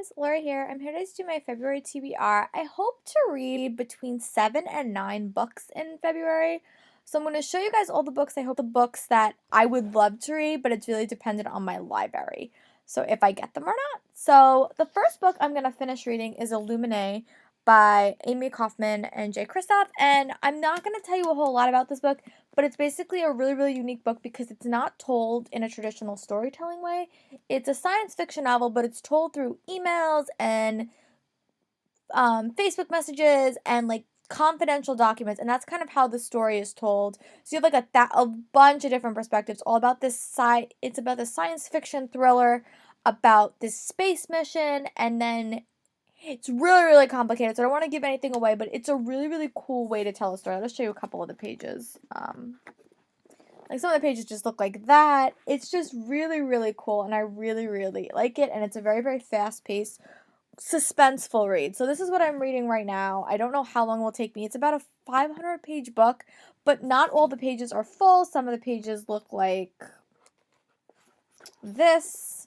guys, Laura here. I'm here to do my February TBR. I hope to read between 7 and 9 books in February. So I'm going to show you guys all the books. I hope the books that I would love to read, but it's really dependent on my library. So if I get them or not. So the first book I'm going to finish reading is Illuminae by Amy Kaufman and Jay Kristoff. And I'm not going to tell you a whole lot about this book, but it's basically a really, really unique book because it's not told in a traditional storytelling way. It's a science fiction novel, but it's told through emails and Facebook messages and like confidential documents, and that's kind of how the story is told. So you have like a bunch of different perspectives, all about this It's about the science fiction thriller about this space mission, and then it's really, really complicated. So I don't want to give anything away, but it's a really, really cool way to tell a story. I'll just show you a couple of the pages. Like some of the pages just look like that. It's just really, really cool, and I really, really like it. And it's a very, very fast-paced, suspenseful read. So this is what I'm reading right now. I don't know how long it will take me. It's about a 500-page book, but not all the pages are full. Some of the pages look like this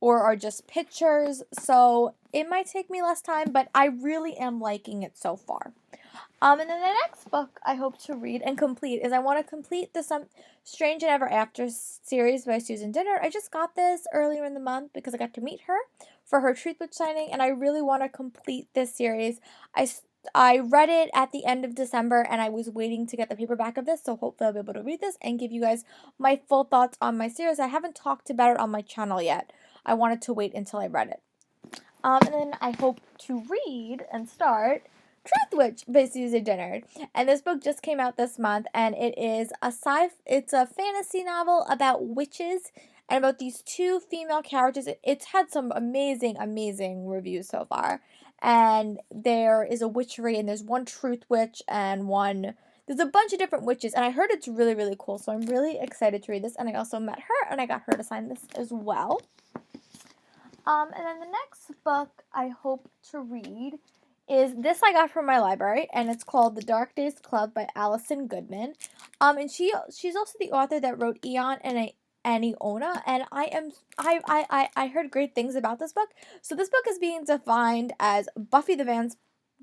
or are just pictures. So it might take me less time, but I really am liking it so far. And then the next book I hope to read and complete is I want to complete the Strange and Ever After series by Susan Dennard. I just got this earlier in the month because I got to meet her for her Truth Witch signing, and I really want to complete this series. I read it at the end of December, and I was waiting to get the paperback of this, so hopefully I'll be able to read this and give you guys my full thoughts on my series. I haven't talked about it on my channel yet. I wanted to wait until I read it. And then I hope to read and start Truth Witch by Susan Dennard. And this book just came out this month, and it's a fantasy novel about witches and about these two female characters. It's had some amazing, amazing reviews so far. And there is a witchery, and there's one truth witch and there's a bunch of different witches, and I heard it's really, really cool. So I'm really excited to read this, and I also met her, and I got her to sign this as well. And then the next book I hope to read is this I got from my library, and it's called The Dark Days Club by Allison Goodman. And she's also the author that wrote Eon and Iona, and I heard great things about this book. So this book is being defined as Buffy the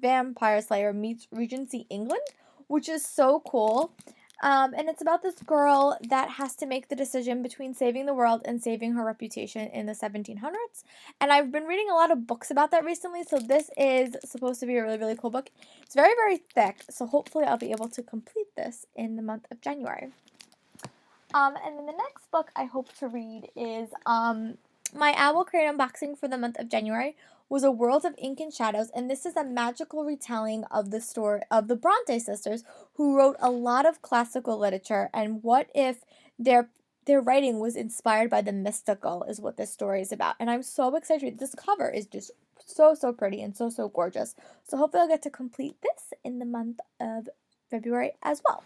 Vampire Slayer meets Regency England, which is so cool. And it's about this girl that has to make the decision between saving the world and saving her reputation in the 1700s. And I've been reading a lot of books about that recently, so this is supposed to be a really, really cool book. It's very, very thick, so hopefully I'll be able to complete this in the month of January. And then the next book I hope to read is my Owl Crate unboxing for the month of January was A World of Ink and Shadows, and this is a magical retelling of the story of the Bronte sisters, who wrote a lot of classical literature, and what if their writing was inspired by the mystical is what this story is about. And I'm so excited. This cover is just so, so pretty and so, so gorgeous. So hopefully I'll get to complete this in the month of February as well.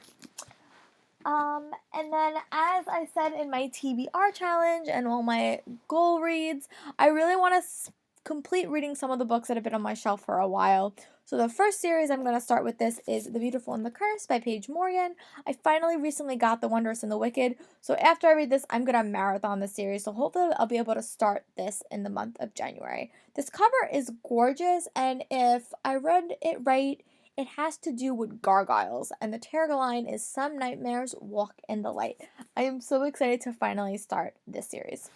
And then as I said in my TBR challenge and all my goal reads, I really want to complete reading some of the books that have been on my shelf for a while. So the first series I'm going to start with this is The Beautiful and the Cursed by Paige Morgan. I finally recently got The Wondrous and the Wicked, so after I read this, I'm going to marathon the series, so hopefully I'll be able to start this in the month of January. This cover is gorgeous, and if I read it right, it has to do with gargoyles, and the tagline is Some Nightmares Walk in the Light. I am so excited to finally start this series.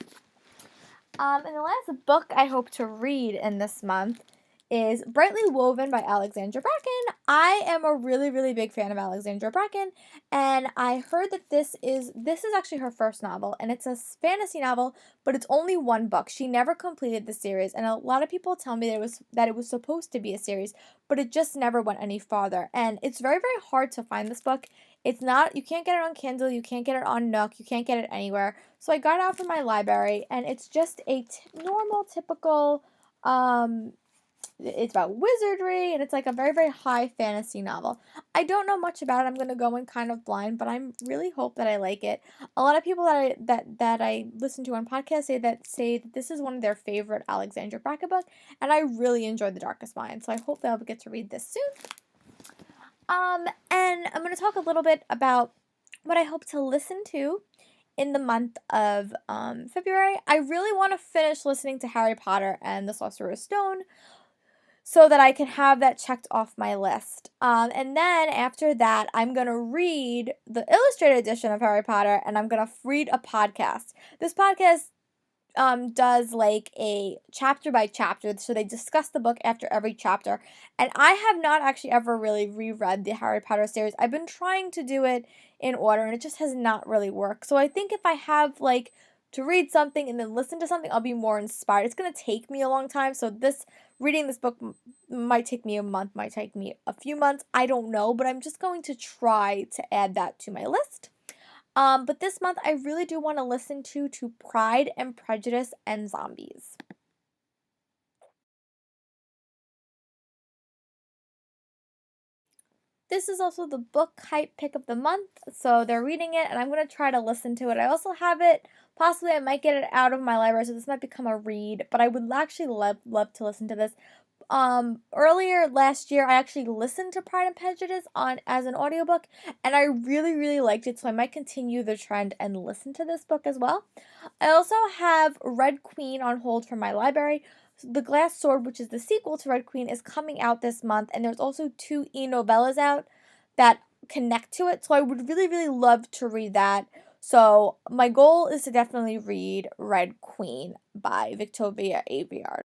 And the last book I hope to read in this month is Brightly Woven by Alexandra Bracken. I am a really, really big fan of Alexandra Bracken, and I heard that this is actually her first novel, and it's a fantasy novel, but it's only one book. She never completed the series, and a lot of people tell me that it was supposed to be a series, but it just never went any farther. And it's very, very hard to find this book. You can't get it on Kindle, you can't get it on Nook, you can't get it anywhere. So I got it out from my library, and it's just a normal, typical, it's about wizardry, and it's like a very, very high fantasy novel. I don't know much about it. I'm going to go in kind of blind, but I really hope that I like it. A lot of people that I listen to on podcasts say that this is one of their favorite Alexandra Bracken books, and I really enjoyed The Darkest Mind, so I hope that I'll get to read this soon. And I'm going to talk a little bit about what I hope to listen to in the month of February. I really want to finish listening to Harry Potter and the Sorcerer's Stone so that I can have that checked off my list. And then after that, I'm going to read the illustrated edition of Harry Potter, and I'm going to read a podcast. This podcast does like a chapter by chapter, so they discuss the book after every chapter. And I have not actually ever really reread the Harry Potter series. I've been trying to do it in order, and it just has not really worked. So I think if I have like to read something and then listen to something, I'll be more inspired. It's gonna take me a long time, so reading this book might take me a month, might take me a few months. I don't know, but I'm just going to try to add that to my list. But this month I really do want to listen to Pride and Prejudice and Zombies. This is also the book hype pick of the month, so they're reading it and I'm going to try to listen to it. I also have it, possibly I might get it out of my library, so this might become a read, but I would actually love to listen to this. Earlier last year I actually listened to Pride and Prejudice as an audiobook, and I really liked it, so I might continue the trend and listen to this book as well. I also have Red Queen on hold for my library. The Glass Sword, which is the sequel to Red Queen, is coming out this month, and there's also 2 e-novellas out that connect to it, so I would really love to read that. So my goal is to definitely read Red Queen by Victoria Aveyard.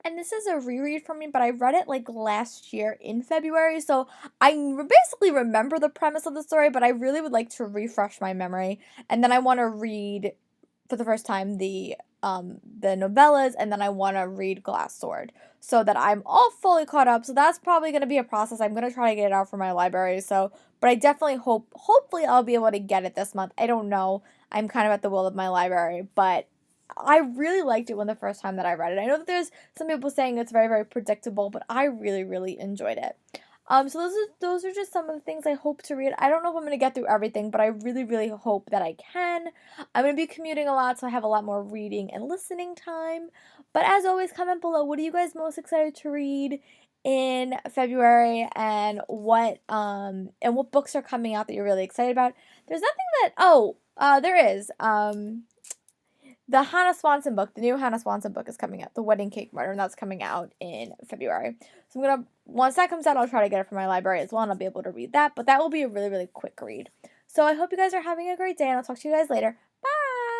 And this is a reread for me, but I read it like last year in February, so I basically remember the premise of the story, but I really would like to refresh my memory. And then I want to read for the first time the novellas, and then I want to read Glass Sword so that I'm all fully caught up. So that's probably going to be a process. I'm going to try to get it out from my library. So, but I definitely hopefully I'll be able to get it this month. I don't know. I'm kind of at the will of my library, but I really liked it when the first time that I read it. I know that there's some people saying it's very predictable, but I really enjoyed it. So those are just some of the things I hope to read. I don't know if I'm gonna get through everything, but I really hope that I can. I'm gonna be commuting a lot, so I have a lot more reading and listening time. But as always, comment below, what are you guys most excited to read in February, and what books are coming out that you're really excited about? There's nothing that there is. The Hannah Swanson book, the new Hannah Swanson book is coming out, The Wedding Cake Murder, and that's coming out in February. So once that comes out, I'll try to get it from my library as well, and I'll be able to read that, but that will be a really quick read. So I hope you guys are having a great day, and I'll talk to you guys later.